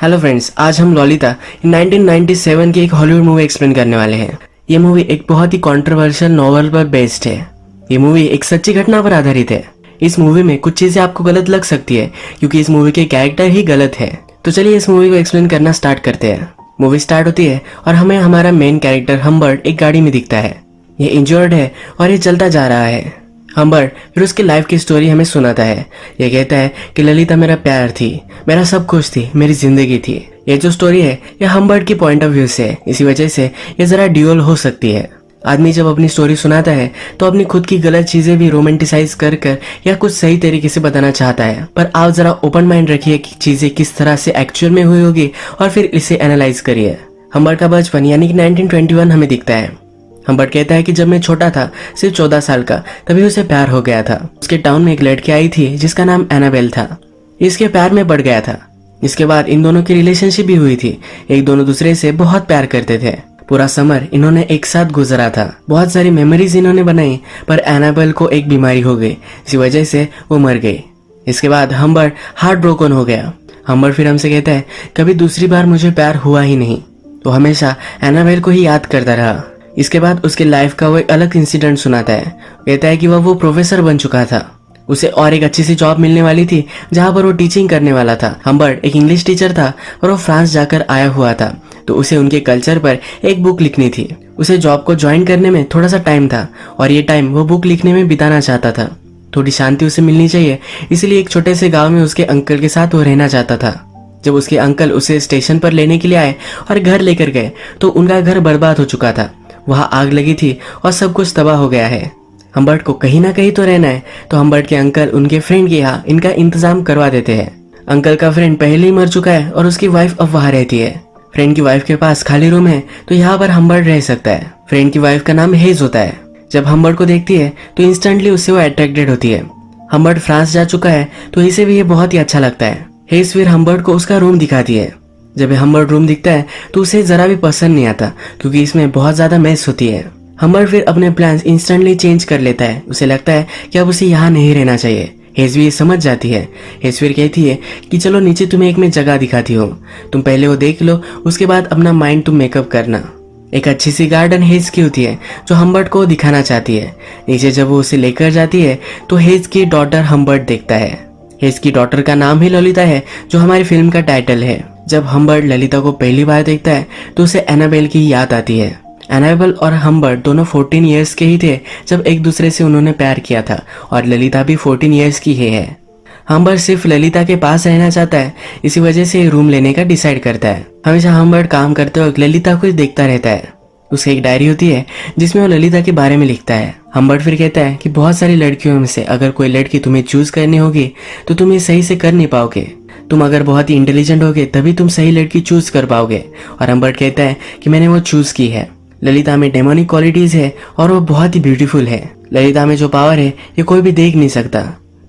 Hello friends, आज हम ललिता 1997 की एक हॉलीवुड मूवी एक्सप्लेन करने वाले हैं। ये मूवी एक बहुत ही कंट्रोवर्शियल नॉवल पर बेस्ड है। ये मूवी एक सच्ची घटना पर आधारित है। इस मूवी में कुछ चीजें आपको गलत लग सकती है क्योंकि इस मूवी के कैरेक्टर ही गलत है। तो चलिए इस मूवी को एक्सप्लेन करना स्टार्ट करते हैं। मूवी स्टार्ट होती है और हमें हमारा मेन कैरेक्टर हम्बर्ट एक गाड़ी में दिखता है। ये इंजर्ड है और ये चलता जा रहा है। हम्बर्ट फिर उसकी लाइफ की स्टोरी हमें सुनाता है। ये कहता है कि ललिता मेरा प्यार थी, मेरा सब कुछ थी, मेरी जिंदगी थी। ये जो स्टोरी है ये हम्बर्ट की पॉइंट ऑफ व्यू से है, इसी वजह से ये जरा ड्यूअल हो सकती है। आदमी जब अपनी स्टोरी सुनाता है तो अपनी खुद की गलत चीजें भी रोमांटिसाइज कर कर या कुछ सही तरीके से बताना चाहता है। पर आप जरा ओपन माइंड रखिए कि चीजें किस तरह से एक्चुअल में हुई होगी और फिर इसे एनालाइज करिए। हम्बर्ट का बचपन यानी कि 1921 हमें दिखता है। हम्बर्ट कहता है कि जब मैं छोटा था, सिर्फ 14 साल का, तभी उसे प्यार हो गया था। उसके टाउन में एक लड़की आई थी जिसका नाम एनाबेल था। इसके प्यार में पड़ गया था। इसके बाद इन दोनों की रिलेशनशिप भी हुई थी। एक दोनों दूसरे से बहुत प्यार करते थे। पूरा समर इन्होंने एक साथ गुजरा था। बहुत सारी मेमोरीज इन्होंने बनाई, पर एनाबेल को एक बीमारी हो गई, इसी वजह से वो मर गई। इसके बाद हम्बर्ट हार्ट ब्रोकन हो गया। हम्बर्ट फिर हमसे कहता है कभी दूसरी बार मुझे प्यार हुआ ही नहीं। तो हमेशा एनाबेल को ही याद करता रहा। इसके बाद उसके लाइफ का वो एक अलग इंसिडेंट सुनाता है। कहता है कि वो प्रोफेसर बन चुका था। उसे और एक अच्छी सी जॉब मिलने वाली थी जहां पर वो टीचिंग करने वाला था। हम्बर्ट एक इंग्लिश टीचर था और वो फ्रांस जाकर आया हुआ था, तो उसे उनके कल्चर पर एक बुक लिखनी थी। उसे जॉब को ज्वाइन करने में थोड़ा सा टाइम था और ये टाइम वो बुक लिखने में बिताना चाहता था। थोड़ी शांति उसे मिलनी चाहिए, इसलिए एक छोटे से गाँव में उसके अंकल के साथ वो रहना चाहता था। जब उसके अंकल उसे स्टेशन पर लेने के लिए आए और घर लेकर गए तो उनका घर बर्बाद हो चुका था। वहां आग लगी थी और सब कुछ तबाह हो गया है। हम्बर्ट को कहीं ना कहीं तो रहना है, तो हम्बर्ट के अंकल उनके फ्रेंड के यहाँ इनका इंतजाम करवा देते हैं। अंकल का फ्रेंड पहले ही मर चुका है और उसकी वाइफ अब वहां रहती है। फ्रेंड की वाइफ के पास खाली रूम है, तो यहाँ पर हम्बर्ट रह सकता है। फ्रेंड की वाइफ का नाम हेज होता है। जब हम्बर्ट को देखती है तो इंस्टेंटली उससे वो अट्रैक्टेड होती है। हम्बर्ट फ्रांस जा चुका है तो इसे भी ये बहुत ही अच्छा लगता है। हेज फिर हम्बर्ट को उसका रूम दिखाती है। जब हम्बर्ट रूम दिखता है तो उसे जरा भी पसंद नहीं आता क्योंकि इसमें बहुत ज्यादा मैस होती है। हम्बर्ट फिर अपने प्लान्स इंस्टेंटली चेंज कर लेता है। उसे लगता है कि अब उसे यहाँ नहीं रहना चाहिए। हेज भी ये समझ जाती है। हेज फिर कहती है कि चलो नीचे तुम्हें एक मैं जगह दिखाती हूँ, तुम पहले वो देख लो, उसके बाद अपना माइंड तुम मेकअप करना। एक अच्छी सी गार्डन हेज की होती है जो हम्बर्ट को दिखाना चाहती है। नीचे जब वो उसे लेकर जाती है तो हेज की डॉटर हम्बर्ट देखता है। हेज की डॉटर का नाम ही ललिता है, जो हमारी फिल्म का टाइटल है। जब हम्बर्ट ललिता को पहली बार देखता है तो उसे एनाबेल की याद आती है। एनाबेल और हम्बर्ट दोनों 14 इयर्स के ही थे जब एक दूसरे से उन्होंने प्यार किया था और ललिता भी 14 इयर्स की ही है। हम्बर्ट सिर्फ ललिता के पास रहना चाहता है, इसी वजह से रूम लेने का डिसाइड करता है। हमेशा हम्बर्ट काम करते वक्त ललिता को देखता रहता है। उसकी एक डायरी होती है जिसमें वो ललिता के बारे में लिखता है। हम्बर्ट फिर कहता है कि बहुत सारी लड़कियों में से अगर कोई लड़की तुम्हें चूज करनी होगी तो तुम ये सही से कर नहीं पाओगे। तुम अगर बहुत ही इंटेलिजेंट होगे तभी तुम सही लड़की चूज कर पाओगे। और हम्बर्ट कहता है कि मैंने वो चूज की है। ललिता में डेमोनिक क्वालिटीज है और वो बहुत ही ब्यूटीफुल है। ललिता में जो पावर है ये कोई भी देख नहीं सकता,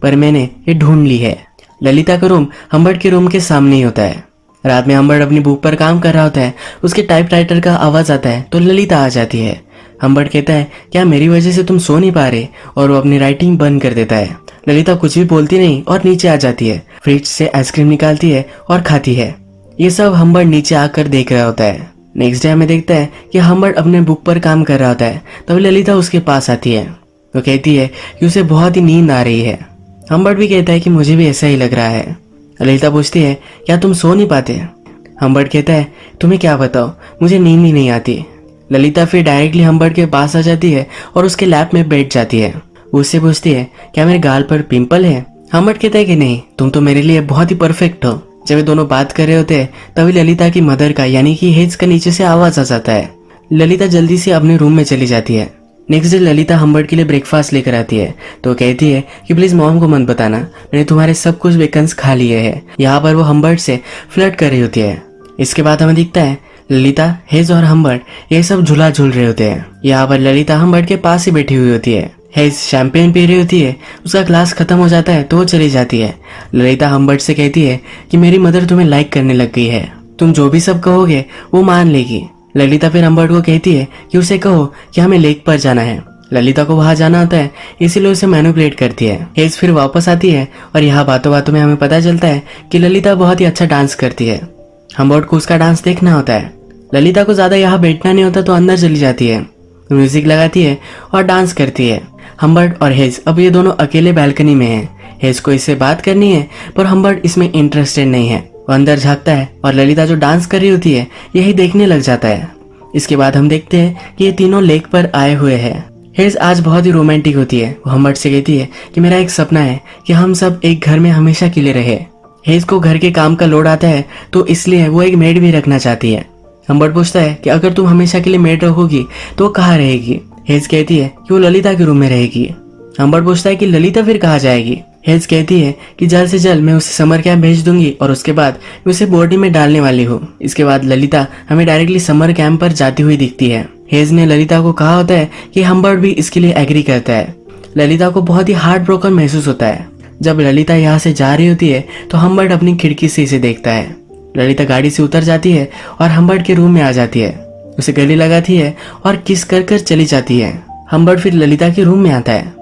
पर मैंने ये ढूंढ ली है। ललिता का रूम हम्बर्ट के रूम के सामने ही होता है। रात में हम्बर्ट अपनी बुक पर काम कर रहा होता है। उसके टाइपराइटर का आवाज आता है तो ललिता आ जाती है। हम्बर्ट कहता है क्या मेरी वजह से तुम सो नहीं पा रहे, और वो अपनी राइटिंग बंद कर देता है। ललिता कुछ भी बोलती नहीं और नीचे आ जाती है। फ्रिज से आइसक्रीम निकालती है और खाती है। ये सब हम्बर्ट नीचे आकर देख रहा होता है। नेक्स्ट डे हमें देखता है कि हम्बर्ट अपने बुक पर काम कर रहा होता है, तभी ललिता उसके पास आती है। वो कहती है कि उसे बहुत ही नींद आ रही है। हम्बर्ट भी कहता है कि मुझे भी ऐसा ही लग रहा है। ललिता पूछती है क्या तुम सो नहीं पाते। हम्बर्ट कहता है तुम्हें क्या बताओ, मुझे नींद ही नहीं आती। ललिता फिर डायरेक्टली हम्बर्ट के पास आ जाती है और उसके लैप में बैठ जाती है। वो उससे पूछती है क्या मेरे गाल पर पिंपल है। हम्बर्ट कहता है कि नहीं, तुम तो मेरे लिए बहुत ही परफेक्ट हो। जब ये दोनों बात कर रहे होते हैं तभी ललिता की मदर का यानी कि हेज का नीचे से आवाज आ जाता है। ललिता जल्दी से अपने रूम में चली जाती है। नेक्स्ट डे ललिता हम्बर्ट के लिए ब्रेकफास्ट लेकर आती है तो कहती है कि प्लीज मॉम को मत बताना, मैंने तुम्हारे सब कुछ वेकन्स खा लिए हैं। यहाँ पर वो हम्बर्ट से फ्लर्ट कर रही होती है। इसके बाद हमें दिखता है ललिता, हेज और हम्बर्ट ये सब झूला झूल रहे होते हैं। यहाँ पर ललिता हम्बर्ट के पास ही बैठी हुई होती है। हेज शैंपेन पी रही होती है। उसका ग्लास खत्म हो जाता है तो वो चली जाती है। ललिता हम्बर्ट से कहती है कि मेरी मदर तुम्हें लाइक करने लग गई है, तुम जो भी सब कहोगे वो मान लेगी। ललिता फिर हम्बर्ट को कहती है कि उसे कहो कि हमें लेक पर जाना है। ललिता को वहां जाना होता है, इसीलिए उसे मैनिपुलेट करती है। हेज फिर वापस आती है और यहाँ बातों बातों में हमें पता चलता है कि ललिता बहुत ही अच्छा डांस करती है। हम्बर्ट को उसका डांस देखना होता है। ललिता को ज्यादा यहाँ बैठना नहीं होता तो अंदर चली जाती है, म्यूजिक लगाती है और डांस करती है। हम्बर्ट और हेज अब ये दोनों अकेले बालकनी में हैं। हेज को इससे बात करनी है पर हम्बर्ट इसमें इंटरेस्टेड नहीं है। वो अंदर झांकता है और ललिता जो डांस कर रही होती है यही देखने लग जाता है। इसके बाद हम देखते हैं कि ये तीनों लेक पर आए हुए हैं। हेज आज बहुत ही रोमांटिक होती है। वो हम्बर्ट से कहती है कि मेरा एक सपना है कि हम सब एक घर में हमेशा के लिए रहे। हेज को घर के काम का लोड आता है तो इसलिए वो एक मेड भी रखना चाहती है। हम्बर्ट पूछता है कि अगर तुम हमेशा के लिए मेड रखोगी तो वो कहाँ रहेगी। हेज कहती है कि वो ललिता के रूम में रहेगी। हम्बर्ट पूछता है कि ललिता फिर कहाँ जाएगी। हेज कहती है कि जल्द से जल्द मैं उसे समर कैंप भेज दूंगी और उसके बाद मैं उसे बोर्डिंग में डालने वाली हूँ। इसके बाद ललिता हमें डायरेक्टली समर कैंप पर जाती हुई दिखती है। हेज ने ललिता को कहा होता है कि हम्बर्ट भी इसके लिए एग्री करता है। ललिता को बहुत ही हार्ट ब्रोकन महसूस होता है। जब ललिता यहाँ से जा रही होती है तो हम्बर्ट अपनी खिड़की से इसे देखता है। ललिता गाड़ी से उतर जाती है और हम्बर्ट के रूम में आ जाती है, उसे गले लगाती है और किस कर कर चली जाती है। हम्बर्ट फिर ललिता के रूम में आता है,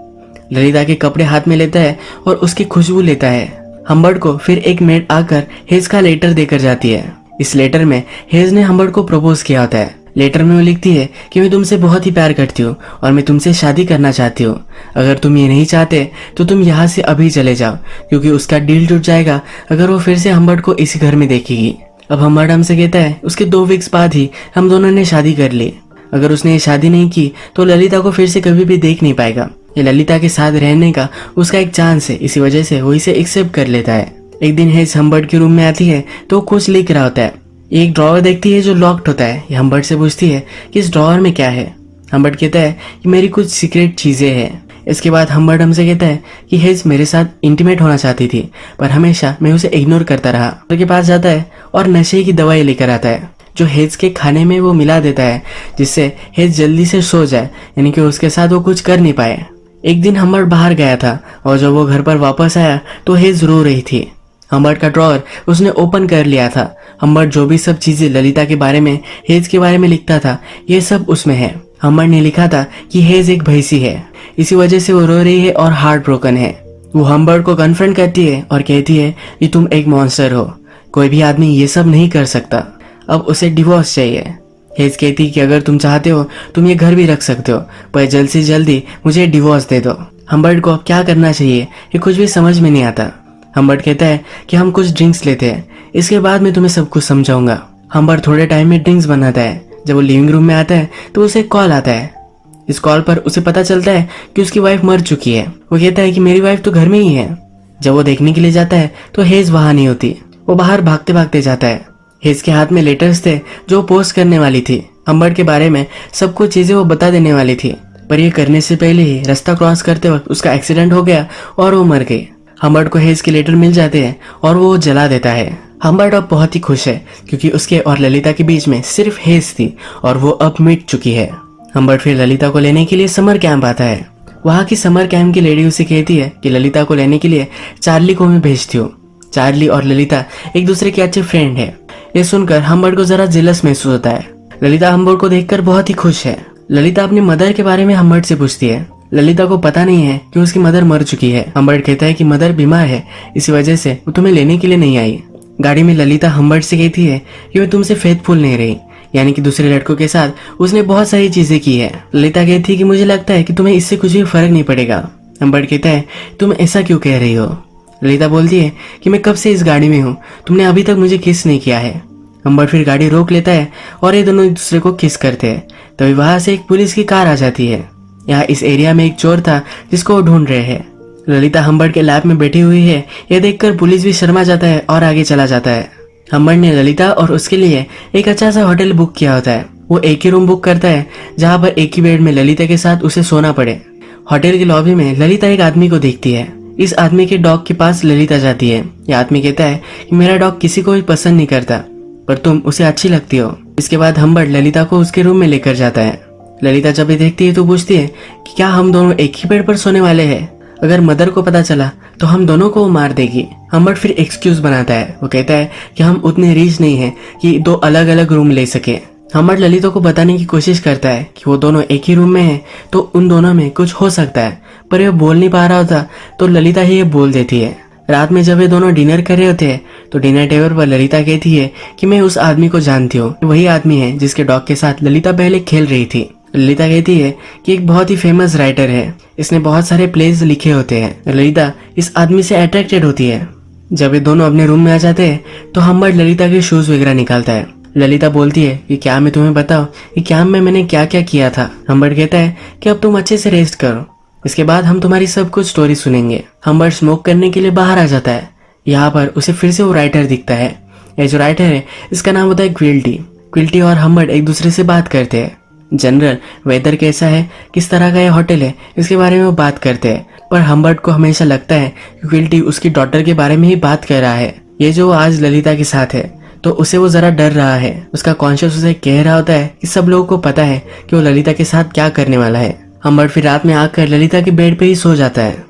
ललिता के कपड़े हाथ में लेता है और उसकी खुशबू लेता है। हम्बर्ट को फिर एक मेड आकर हेज का लेटर देकर जाती है। इस लेटर में हेज ने हम्बर्ट को प्रपोज किया होता है। लेटर में वो लिखती है कि मैं तुमसे बहुत ही प्यार करती हूँ और मैं तुमसे शादी करना चाहती हूँ। अगर तुम ये नहीं चाहते तो तुम यहाँ से अभी चले जाओ, क्योंकि उसका डील टूट जाएगा अगर वो फिर से हम्बर्ट को इसी घर में देखेगी। अब हम्बर्ट हमसे कहता है उसके 2 वीक्स बाद ही हम दोनों ने शादी कर ली। अगर उसने ये शादी नहीं की तो ललिता को फिर से कभी भी देख नहीं पाएगा। ये ललिता के साथ रहने का उसका एक चांस है, इसी वजह से वो इसे एक्सेप्ट कर लेता है। एक दिन हेज हम्बर्ट के रूम में आती है तो कुछ लिख रहा होता है। एक ड्रॉवर देखती है जो लॉक्ड होता है। ये हम्बर्ट से पूछती है कि इस ड्रॉवर में क्या है। हम्बर्ट कहता है कि मेरी कुछ सीक्रेट चीजें हैं। इसके बाद हम्बर्ट हमसे कहता है कि हेज मेरे साथ इंटीमेट होना चाहती थी पर हमेशा मैं उसे इग्नोर करता रहा। डॉक्टर के पास जाता है और नशे की दवाई लेकर आता है जो हेज के खाने में वो मिला देता है, जिससे हेज जल्दी से सो जाए, यानी कि उसके साथ वो कुछ कर नहीं पाए। एक दिन हम्बर्ट बाहर गया था और जब वो घर पर वापस आया तो हेज रो रही थी। हम्बर्ट का ड्रॉअर उसने ओपन कर लिया था। हम्बर्ट जो भी सब चीजें ललिता के बारे में, हेज के बारे में लिखता था, ये सब उसमें है। हम्बर्ट ने लिखा था कि हेज एक भैंसी है, इसी वजह से वो रो रही है और हार्ट ब्रोकन है। वो हम्बर्ट को कन्फ्रंट करती है और कहती है कि तुम एक मॉन्स्टर हो, कोई भी आदमी ये सब नहीं कर सकता, अब उसे डिवोर्स चाहिए। हेज कहती कि अगर तुम चाहते हो तुम ये घर भी रख सकते हो, पर जल्द से जल्दी मुझे डिवोर्स दे दो। हम्बर्ट को अब क्या करना चाहिए ये कुछ भी समझ में नहीं आता। हम्बर्ट कहता है कि हम कुछ ड्रिंक्स लेते हैं, इसके बाद मैं तुम्हें सब कुछ समझाऊंगा। हम्बर्ट थोड़े टाइम में ड्रिंक्स बनाता है। जब वो लिविंग रूम में आता है तो उसे कॉल आता है। इस कॉल पर उसे पता चलता है कि उसकी वाइफ मर चुकी है। वो कहता है कि मेरी वाइफ तो घर में ही है। जब वो देखने के लिए जाता है तो हेज वहां नहीं होती। वो बाहर भागते भागते जाता है। हेज के हाथ में लेटर्स थे जो पोस्ट करने वाली थी। हम्बर्ट के बारे में सब कुछ चीजें वो बता देने वाली थी, पर ये करने से पहले ही रास्ता क्रॉस करते वक्त उसका एक्सीडेंट हो गया और वो मर गई। हम्बर्ट को हेज के लेटर मिल जाते हैं और वो जला देता है। हम्बर्ट अब बहुत ही खुश है क्योंकि उसके और ललिता के बीच में सिर्फ हेज थी और वो अब मिट चुकी है। हम्बर्ट फिर ललिता को लेने के लिए समर कैंप आता है। वहाँ की समर कैंप की लेडी उसे कहती है कि ललिता को लेने के लिए चार्ली को मैं भेजती हूँ। चार्ली और ललिता एक दूसरे के अच्छे फ्रेंड है। ये सुनकर हम्बर्ट को जरा जेलस महसूस होता है। ललिता हम्बर्ट को देखकर बहुत ही खुश है। ललिता अपनी मदर के बारे में हम्बर्ट से पूछती है। ललिता को पता नहीं है कि उसकी मदर मर चुकी है। हम्बर्ट कहता है कि मदर बीमार है, इसी वजह से वो तुम्हें लेने के लिए नहीं आई। गाड़ी में ललिता हम्बर्ट से कहती है कि मैं तुमसे फेथफुल नहीं रही, यानी कि दूसरे लड़कों के साथ उसने बहुत सारी चीजें की है। ललिता कहती है कि मुझे लगता है कि तुम्हें इससे कुछ भी फर्क नहीं पड़ेगा। हम्बर्ट कहता है तुम ऐसा क्यों कह रही हो। ललिता बोलती है कि मैं कब से इस गाड़ी में हूँ, तुमने अभी तक मुझे किस नहीं किया है। हम्बर्ट फिर गाड़ी रोक लेता है और ये दोनों एक दूसरे को किस करते हैं। तभी वहां से एक पुलिस की कार आ जाती है। यहाँ इस एरिया में एक चोर था जिसको वो ढूंढ रहे हैं। ललिता हम्बर्ट के लैब में बैठी हुई है। यह देखकर पुलिस भी शर्मा जाता है और आगे चला जाता है। हम्बर्ट ने ललिता और उसके लिए एक अच्छा सा होटल बुक किया होता है। वो एक ही रूम बुक करता है जहाँ पर एक ही बेड में ललिता के साथ उसे सोना पड़े। होटल की लॉबी में ललिता एक आदमी को देखती है। इस आदमी के डॉग के पास ललिता जाती है। यह आदमी कहता है कि मेरा डॉग किसी को भी पसंद नहीं करता, पर तुम उसे अच्छी लगती हो। इसके बाद हम्बर्ट ललिता को उसके रूम में लेकर जाता है। ललिता जब भी देखती है तो पूछती है कि क्या हम दोनों एक ही बेड पर सोने वाले हैं। अगर मदर को पता चला तो हम दोनों को वो मार देगी। हम्बर्ट फिर एक्सक्यूज बनाता है। वो कहता है कि हम उतने रीच नहीं है कि 2 अलग अलग रूम ले सके। हम्बर्ट ललिता को बताने की कोशिश करता है कि वो दोनों एक ही रूम में हैं, तो उन दोनों में कुछ हो सकता है, पर यह बोल नहीं पा रहा होता तो ललिता ही ये बोल देती है। रात में जब ये दोनों डिनर कर रहे होते हैं तो डिनर टेबल पर ललिता कहती है कि मैं उस आदमी को जानती हूँ, वही आदमी है जिसके डॉग के साथ ललिता पहले खेल रही थी। ललिता कहती है कि एक बहुत ही फेमस राइटर है, इसने बहुत सारे प्लेज लिखे होते हैं। ललिता इस आदमी से अट्रैक्टेड होती है। जब ये दोनों अपने रूम में आ जाते हैं तो हम्बर्ट ललिता के शूज वगैरह निकालता है। ललिता बोलती है कि क्या मैं तुम्हें बताऊं कि कैंप में मैंने क्या क्या किया था। हम्बर्ट कहता है कि अब तुम अच्छे से रेस्ट करो, इसके बाद हम तुम्हारी सब कुछ स्टोरी सुनेंगे। हम्बर्ट स्मोक करने के लिए बाहर आ जाता है। यहाँ पर उसे फिर से वो राइटर दिखता है। ये जो राइटर है इसका नाम होता है क्विल्टी। क्विल्टी और हम्बर्ट एक दूसरे से बात करते हैं। जनरल वेदर कैसा है, किस तरह का ये होटल है, इसके बारे में वो बात करते हैं। पर हम्बर्ट को हमेशा लगता है कि क्विल्टी उसकी डॉटर के बारे में ही बात कर रहा है। ये जो आज ललिता के साथ है तो उसे वो जरा डर रहा है। उसका कॉन्शियस उसे कह रहा होता है कि सब लोगों को पता है कि वो ललिता के साथ क्या करने वाला है। हम्बर्ट फिर रात में आकर ललिता के बेड पे ही सो जाता है।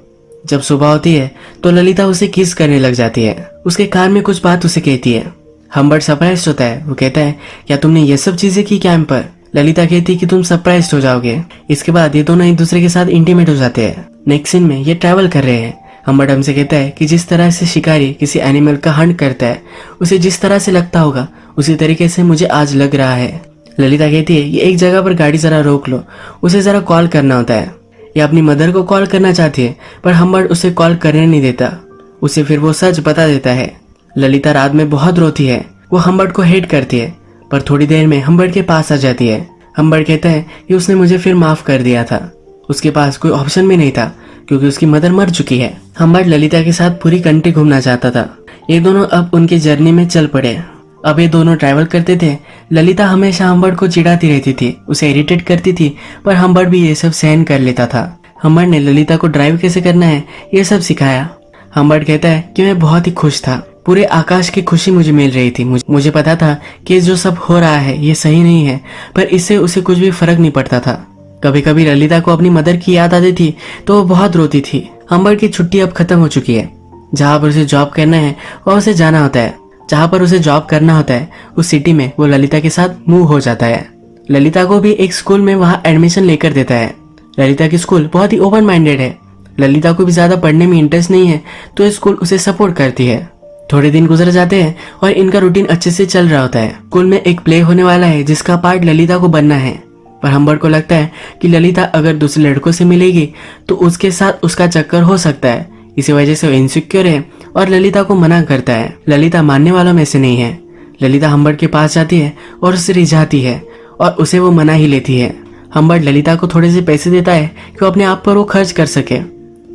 जब सुबह होती है तो ललिता उसे किस करने लग जाती है। उसके कान में कुछ बात उसे कहती है। हम्बर्ट सरप्राइज होता है। वो कहता है क्या तुमने ये सब चीजें की कैंप पर? ललिता कहती है कि तुम सरप्राइज हो जाओगे। इसके बाद ये दोनों एक दूसरे के साथ इंटीमेट हो जाते हैं। नेक्स्ट सीन में ये ट्रैवल कर रहे हैं। हम्बर्ट हमसे कहता है कि जिस तरह से शिकारी किसी एनिमल का हंट करता है उसे जिस तरह से लगता होगा उसी तरीके से मुझे आज लग रहा है। ललिता कहती है ये एक जगह पर गाड़ी जरा रोक लो, उसे जरा कॉल करना होता है। ये अपनी मदर को कॉल करना चाहती है पर हम्बर्ट उसे कॉल करने नहीं देता। उसे फिर वो सच बता देता है। ललिता रात में बहुत रोती है। वो हम्बर्ट को हेट करती है पर थोड़ी देर में हम्बर्ट के पास आ जाती है। हम्बर्ट कहता है कि उसने मुझे फिर माफ कर दिया था। उसके पास कोई ऑप्शन भी नहीं था क्योंकि उसकी मदर मर चुकी है। हम्बर्ट ललिता के साथ पूरी कंट्री घूमना चाहता था। ये दोनों अब उनकी जर्नी में चल पड़े। अब ये दोनों ट्रैवल करते थे। ललिता हमेशा हम्बर्ट को चिढ़ाती रहती थी, उसे इरिटेट करती थी, पर हम्बर्ट भी ये सब सहन कर लेता था। हम्बर्ट ने ललिता को ड्राइव कैसे करना है ये सब सिखाया। हम्बर्ट कहता है कि मैं बहुत ही खुश था, पूरे आकाश की खुशी मुझे मिल रही थी। मुझे पता था कि जो सब हो रहा है ये सही नहीं है, पर इससे उसे कुछ भी फर्क नहीं पड़ता था। कभी कभी ललिता को अपनी मदर की याद आती थी तो वो बहुत रोती थी। हम्बर्ट की छुट्टी अब खत्म हो चुकी है। जहाँ पर उसे जॉब करना है वहाँ उसे जाना होता है। जहाँ पर उसे जॉब करना होता है उस सिटी में वो ललिता के साथ मूव हो जाता है। ललिता को भी एक स्कूल में वहाँ एडमिशन लेकर देता है। ललिता की स्कूल बहुत ही ओपन माइंडेड है। ललिता को भी ज्यादा पढ़ने में इंटरेस्ट नहीं है तो स्कूल उसे सपोर्ट करती है। थोड़े दिन गुजर जाते हैं और इनका रूटीन अच्छे से चल रहा होता है। स्कूल में एक प्ले होने वाला है जिसका पार्ट ललिता को बनना है, पर हम्बर्ट को लगता है कि ललिता अगर दूसरे लड़कों से मिलेगी तो उसके साथ उसका चक्कर हो सकता है। इसी वजह से वो इनसिक्योर है और ललिता को मना करता है। ललिता मानने वालों में से नहीं है। ललिता हम्बर्ट के पास जाती है और उससे रिझाती है और उसे वो मना ही लेती है। हम्बर्ट ललिता को थोड़े से पैसे देता है कि वो अपने आप पर वो खर्च कर सके।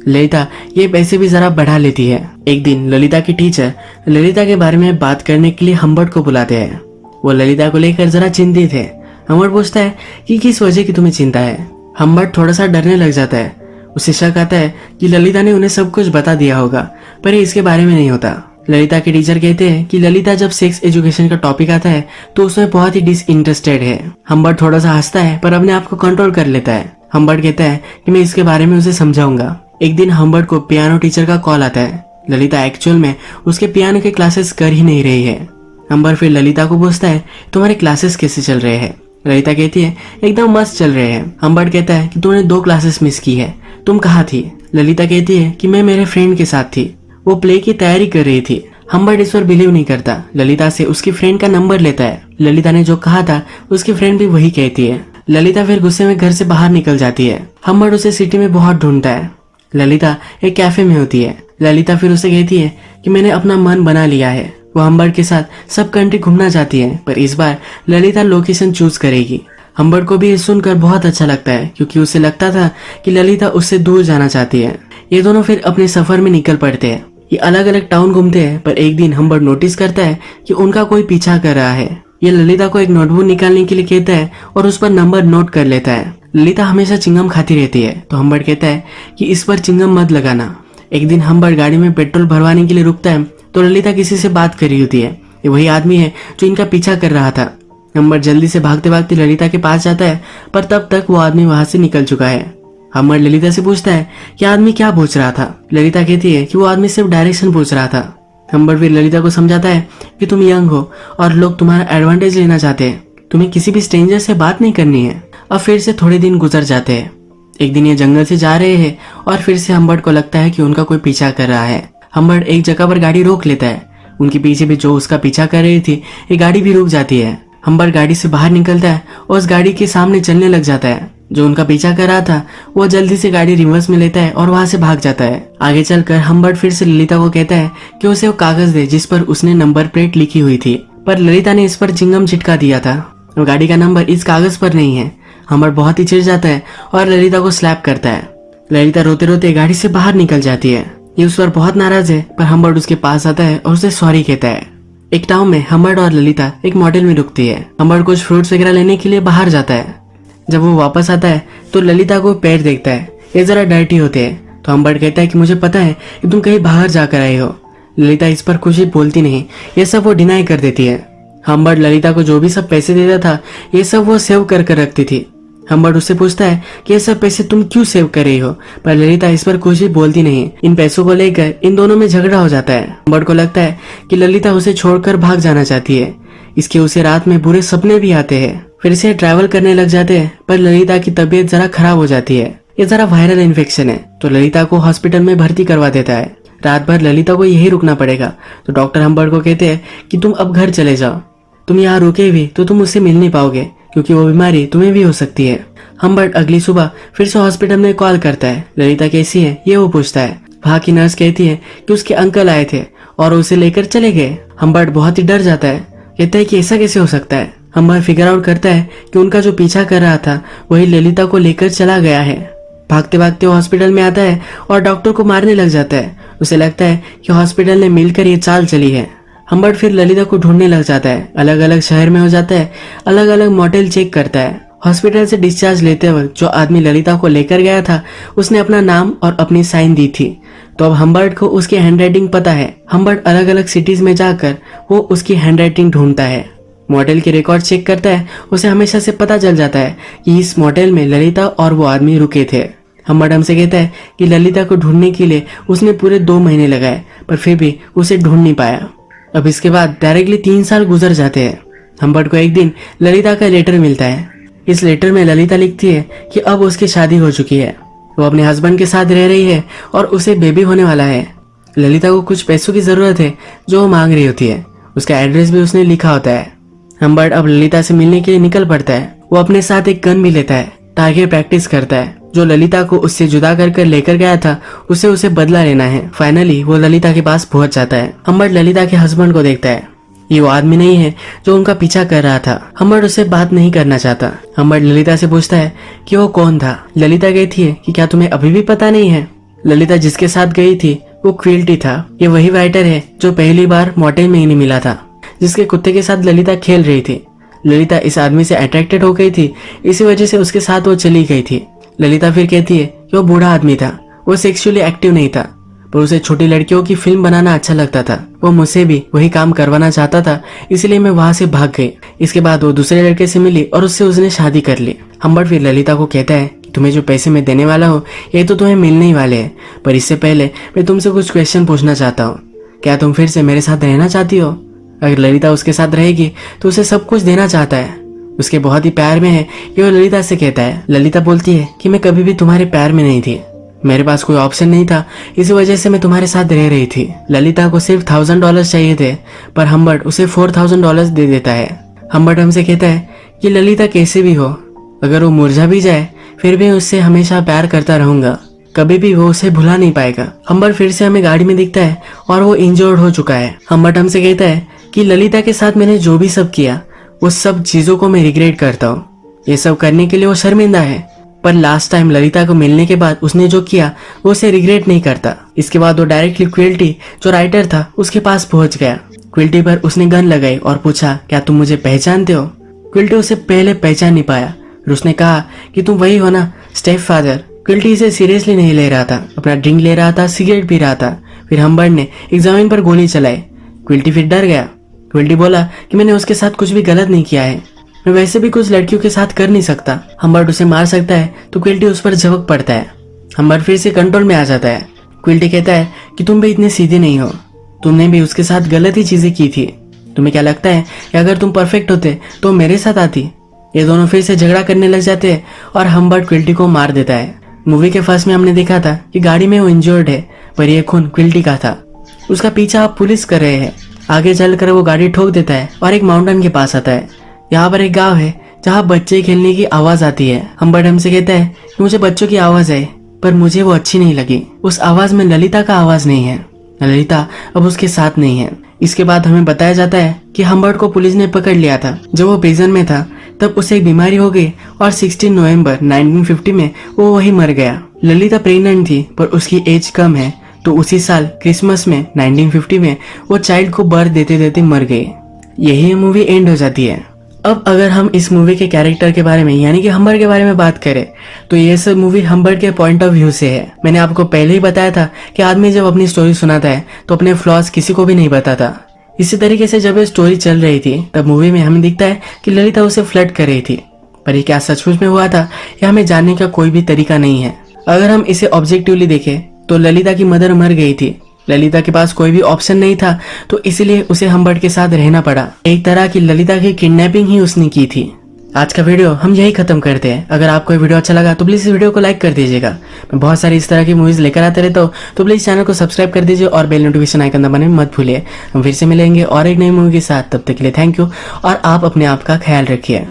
ललिता ये पैसे भी जरा बढ़ा लेती है। एक दिन ललिता की टीचर ललिता के बारे में बात करने के लिए हम्बर्ट को बुलाते हैं। वो ललिता को लेकर जरा चिंतित है। हम्बर्ट पूछता है कि किस वजह की तुम्हें चिंता है। हम्बर्ट थोड़ा सा डरने लग जाता है। उसे शक आता है कि ललिता ने उन्हें सब कुछ बता दिया होगा, पर ये इसके बारे में नहीं होता। ललिता के टीचर कहते हैं कि ललिता जब सेक्स एजुकेशन का टॉपिक आता है तो उसमें बहुत ही डिसइंटरेस्टेड है। हम्बर्ट थोड़ा सा हंसता है पर अपने आप को कंट्रोल कर लेता है। हम्बर्ट कहता है कि मैं इसके बारे में उसे समझाऊंगा। एक दिन हम्बर्ट को पियानो टीचर का कॉल आता है। ललिता एक्चुअल में उसके पियानो के क्लासेस कर ही नहीं रही है। हम्बर्ट फिर ललिता को पूछता है तुम्हारे क्लासेस कैसे चल रहे हैं। ललिता कहती है एकदम मस्त चल रहे हैं। हम्बर्ट कहता है कि तूने 2 क्लासेस मिस की है, तुम कहाँ थी? ललिता कहती है कि मैं मेरे फ्रेंड के साथ थी, वो प्ले की तैयारी कर रही थी। हम्बर्ट इस पर बिलीव नहीं करता। ललिता से उसकी फ्रेंड का नंबर लेता है। ललिता ने जो कहा था उसकी फ्रेंड भी वही कहती है। ललिता फिर गुस्से में घर से बाहर निकल जाती है। हम्बर्ट उसे सिटी में बहुत ढूंढता है। ललिता एक कैफे में होती है। ललिता फिर उसे कहती है कि मैंने अपना मन बना लिया है। वो हम्बर्ट के साथ सब कंट्री घूमना चाहती है, पर इस बार ललिता लोकेशन चूज करेगी। हम्बर्ट को भी ये सुनकर बहुत अच्छा लगता है क्योंकि उसे लगता था कि ललिता उससे दूर जाना चाहती है। ये दोनों फिर अपने सफर में निकल पड़ते हैं। ये अलग अलग टाउन घूमते हैं, पर एक दिन हम्बर्ट नोटिस करता है कि उनका कोई पीछा कर रहा है। ये ललिता को एक नोटबुक निकालने के लिए कहता है और उस पर नंबर नोट कर लेता है। ललिता हमेशा चिंगम खाती रहती है तो हम्बर्ट कहता है कि इस पर चिंगम मत लगाना। एक दिन हम्बर्ट गाड़ी में पेट्रोल भरवाने के लिए रुकता है तो ललिता किसी से बात कर रही होती है। ये वही आदमी है जो इनका पीछा कर रहा था। हम्बर्ट जल्दी से भागते भागते ललिता के पास जाता है, पर तब तक वो आदमी वहां से निकल चुका है। हम्बर्ट ललिता से पूछता है कि आदमी क्या पूछ रहा था। ललिता कहती है कि वो आदमी सिर्फ डायरेक्शन पूछ रहा था। हम्बर्ट फिर ललिता को समझाता है कि तुम यंग हो और लोग तुम्हारा एडवांटेज लेना चाहते हैं, तुम्हें किसी भी स्ट्रेंजर से बात नहीं करनी है। अब फिर से थोड़े दिन गुजर जाते हैं। एक दिन ये जंगल से जा रहे हैं और फिर से हम्बर्ट को लगता है कि उनका कोई पीछा कर रहा है। हम्बर्ट एक जगह पर गाड़ी रोक लेता है। उनके पीछे भी जो उसका पीछा कर रही थी, ये गाड़ी भी रुक जाती है। हम्बर्ट गाड़ी से बाहर निकलता है और उस गाड़ी के सामने चलने लग जाता है। जो उनका पीछा कर रहा था वो जल्दी से गाड़ी रिवर्स में लेता है और वहां से भाग जाता है। आगे चलकर हम्बर्ट फिर से ललिता को कहता है कि उसे वो कागज दे जिस पर उसने नंबर प्लेट लिखी हुई थी, पर ललिता ने इस पर चिंगम चिटका दिया था। वो गाड़ी का नंबर इस कागज पर नहीं है। हम्बर्ट बहुत ही चिढ़ जाता है और ललिता को स्लैप करता है। ललिता रोते रोते गाड़ी से बाहर निकल जाती है। ये उस पर बहुत नाराज है, पर हम्बर्ट उसके पास आता है और उसे सॉरी कहता है। एक टाउन में हम्बर्ट और ललिता एक मोटेल में रुकती है। हम्बर्ट कुछ फ्रूट्स वगैरह लेने के लिए बाहर जाता है। जब वो वापस आता है तो ललिता को पैर देखता है, ये जरा डर्टी होते हैं। तो हम्बर्ट कहता है कि मुझे पता है कि तुम कहीं बाहर जाकर आए हो। ललिता इस पर कुछ भी बोलती नहीं, ये सब वो डिनाई कर देती है। हम्बर्ट ललिता को जो भी सब पैसे देता था ये सब वो सेव कर रखती थी। हम्बर्ट उससे पूछता है कि ये सब पैसे तुम क्यों सेव कर रही हो, पर ललिता इस पर कुछ भी बोलती नहीं। इन पैसों को लेकर इन दोनों में झगड़ा हो जाता है। हम्बर्ट को लगता है कि ललिता उसे छोड़कर भाग जाना चाहती है। इसके उसे रात में बुरे सपने भी आते हैं। फिर से ट्रैवल करने लग जाते हैं, पर ललिता की तबीयत जरा खराब हो जाती है। ये जरा वायरल इन्फेक्शन है, तो ललिता को हॉस्पिटल में भर्ती करवा देता है। रात भर ललिता को यही रुकना पड़ेगा। तो डॉक्टर हम्बर्ट को कहते हैं कि तुम अब घर चले जाओ, तुम यहाँ रुके भी तो तुम उससे मिल नहीं पाओगे क्योंकि वो बीमारी तुम्हें भी हो सकती है। हम्बर्ट अगली सुबह फिर से हॉस्पिटल में कॉल करता है। ललिता कैसी है ये वो पूछता है। वहाँ की नर्स कहती है कि उसके अंकल आए थे और उसे लेकर चले गए। हम्बर्ट बहुत ही डर जाता है, कहता है कि ऐसा कैसे हो सकता है। हम्बर्ट फिगर आउट करता है कि उनका जो पीछा कर रहा था वही ललिता को लेकर चला गया है। भागते भागते वो हॉस्पिटल में आता है और डॉक्टर को मारने लग जाता है। उसे लगता है कि हॉस्पिटल ने मिलकर ये चाल चली है। हम्बर्ट फिर ललिता को ढूंढने लग जाता है। अलग अलग शहर में हो जाता है, अलग अलग मोटेल चेक करता है। हॉस्पिटल से डिस्चार्ज लेते वक्त जो आदमी ललिता को लेकर गया था उसने अपना नाम और अपनी साइन दी थी। तो अब हम्बर्ट को उसकी हैंडराइटिंग पता है। हम्बर्ट अलग अलग सिटीज में जाकर वो उसकी हैंडराइटिंग ढूंढता है। मोटेल के रिकॉर्ड चेक करता है। उसे हमेशा से पता चल जाता है कि इस मोटेल में ललिता और वो आदमी रुके थे। हम्बर्ट हमसे कहता है कि ललिता को ढूंढने के लिए उसने पूरे 2 महीने लगाए, पर फिर भी उसे ढूंढ नहीं पाया। अब इसके बाद डायरेक्टली 3 साल गुजर जाते हैं। हम्बर्ट को एक दिन ललिता का लेटर मिलता है। इस लेटर में ललिता लिखती है कि अब उसकी शादी हो चुकी है, वो अपने हस्बैंड के साथ रह रही है और उसे बेबी होने वाला है। ललिता को कुछ पैसों की जरूरत है जो वो मांग रही होती है। उसका एड्रेस भी उसने लिखा होता है। हम्बर्ट अब ललिता से मिलने के लिए निकल पड़ता है। वो अपने साथ एक गन भी लेता है, टारगेट प्रैक्टिस करता है। जो ललिता को उससे जुदा कर लेकर गया था उसे बदला लेना है। फाइनली वो ललिता के पास पहुंच जाता है। हम्बर्ट ललिता के हस्बैंड को देखता है। ये वो आदमी नहीं है जो उनका पीछा कर रहा था। हम्बर्ट उससे बात नहीं करना चाहता। हम्बर्ट ललिता से पूछता है कि वो कौन था। ललिता कहती है कि क्या तुम्हें अभी भी पता नहीं है। ललिता जिसके साथ गई थी वो क्विल्टी था। ये वही राइटर है जो पहली बार मोटेल में ही नहीं मिला था, जिसके कुत्ते के साथ ललिता खेल रही थी। ललिता इस आदमी से अट्रैक्टेड हो गई थी, इसी वजह से उसके साथ वो चली गई थी। ललिता फिर कहती है कि वो बूढ़ा आदमी था, वो सेक्सुअली एक्टिव नहीं था, पर उसे छोटी लड़कियों की फिल्म बनाना अच्छा लगता था। वो मुझसे भी वही काम करवाना चाहता था, इसलिए मैं वहां से भाग गई। इसके बाद वो दूसरे लड़के से मिली और उससे उसने शादी कर ली। हम्बर्ट फिर ललिता को कहता है कि तुम्हें जो पैसे मैं देने वाला हूँ ये तो तुम्हें मिलने ही वाले हैं, पर इससे पहले मैं तुमसे कुछ क्वेश्चन पूछना चाहता हूँ। क्या तुम फिर से मेरे साथ रहना चाहती हो? अगर ललिता उसके साथ रहेगी तो उसे सब कुछ देना चाहता है। उसके बहुत ही प्यार में है कि वो ललिता से कहता है। ललिता बोलती है कि मैं कभी भी तुम्हारे प्यार में नहीं थी, मेरे पास कोई ऑप्शन नहीं था, इसी वजह से मैं तुम्हारे साथ रह रही थी। ललिता को सिर्फ $1000 चाहिए थे, पर हम्बर्ट उसे $4000 दे देता है। हम्बर्ट हमसे कहता है कि ललिता कैसे भी हो, अगर वो मुरझा भी जाए फिर भी उससे हमेशा प्यार करता रहूंगा, कभी भी वो उसे भुला नहीं पाएगा। हम्बर्ट फिर से हमें गाड़ी में दिखता है और वो इंजर्ड हो चुका है। हम्बर्ट हमसे कहता है कि ललिता के साथ मैंने जो भी सब किया वो सब चीजों को मैं रिग्रेट करता हूँ। ये सब करने के लिए वो शर्मिंदा है, पर लास्ट टाइम ललिता को मिलने के बाद उसने जो किया वो उसे रिग्रेट नहीं करता। इसके बाद वो डायरेक्टली क्विल्टी जो राइटर था उसके पास पहुंच गया। क्विल्टी पर उसने गन लगाई और पूछा क्या तुम मुझे पहचानते हो? क्विल्टी उसे पहले पहचान नहीं पाया। उसने कहा कि तुम वही हो ना, स्टेप फादर। क्विल्टी इसे सीरियसली नहीं ले रहा था, अपना ड्रिंक ले रहा था, सिगरेट पी रहा था। फिर हम्बर्ट ने एक जमीन पर गोली चलाई। क्विल्टी फिर डर गया। क्विल्टी बोला कि मैंने उसके साथ कुछ भी गलत नहीं किया है, मैं वैसे भी कुछ लड़कियों के साथ कर नहीं सकता। हम्बर्ट उसे मार सकता है तो क्विल्टी उस पर झपक पड़ता है। हम्बर्ट फिर से कंट्रोल में आ जाता है। क्विल्टी कहता है कि तुम भी इतने सीधे नहीं हो, तुमने भी उसके साथ गलत ही चीजें की थी। तुम्हें क्या लगता है कि अगर तुम परफेक्ट होते तो मेरे साथ आती? ये दोनों फिर से झगड़ा करने लग जाते हैं और हम्बर्ट क्विल्टी को मार देता है। मूवी के फर्स्ट में हमने देखा था कि गाड़ी में वो इंजर्ड है, पर यह खून क्विल्टी का था। उसका पीछा आप पुलिस कर रहे हैं। आगे चलकर वो गाड़ी ठोक देता है और एक माउंटेन के पास आता है। यहाँ पर एक गांव है जहाँ बच्चे खेलने की आवाज आती है। हम्बर्ट हमसे कहता है कि मुझे बच्चों की आवाज है, पर मुझे वो अच्छी नहीं लगी। उस आवाज में ललिता का आवाज नहीं है। ललिता अब उसके साथ नहीं है। इसके बाद हमें बताया जाता है कि हम्बर्ट को पुलिस ने पकड़ लिया था। जब वो प्रिजन में था तब उसे एक बीमारी हो गई और 16 नवंबर 1950 में वो वही मर गया। ललिता प्रेग्नेंट थी पर उसकी एज कम है, तो उसी साल क्रिसमस में 1950 में वो चाइल्ड को बर्थ देते देते मर गई। यही मूवी एंड हो जाती है। अब अगर हम इस मूवी के कैरेक्टर के बारे में यानी कि हम्बर्ट के बारे में बात करें तो ये सब मूवी हम्बर्ट के पॉइंट ऑफ व्यू से है। मैंने आपको पहले ही बताया था कि आदमी जब अपनी स्टोरी सुनाता है तो अपने फ्लॉज किसी को भी नहीं बताता। इसी तरीके से जब ये स्टोरी चल रही थी तब मूवी में हमें दिखता है कि ललिता उसे फ्लर्ट कर रही थी, पर ये क्या सचमुच में हुआ था यह हमें जानने का कोई भी तरीका नहीं है। अगर हम इसे ऑब्जेक्टिवली देखें तो ललिता की मदर मर गई थी। ललिता के पास कोई भी ऑप्शन नहीं था, तो इसलिए उसे हम्बर्ट के साथ रहना पड़ा। एक तरह की ललिता की किडनैपिंग ही उसने की थी। आज का वीडियो हम यही खत्म करते हैं। अगर आपको ये वीडियो अच्छा लगा तो प्लीज इस वीडियो को लाइक कर दीजिएगा। मैं बहुत सारी इस तरह की मूवीज लेकर आते रहता हूँ, तो प्लीज चैनल को सब्सक्राइब कर दीजिए और बेल नोटिफिकेशन आइकन दबाने मत भूलिए। हम फिर से मिलेंगे और एक नई मूवी के साथ। तब तक के लिए थैंक यू और आप अपने आप का ख्याल रखिए।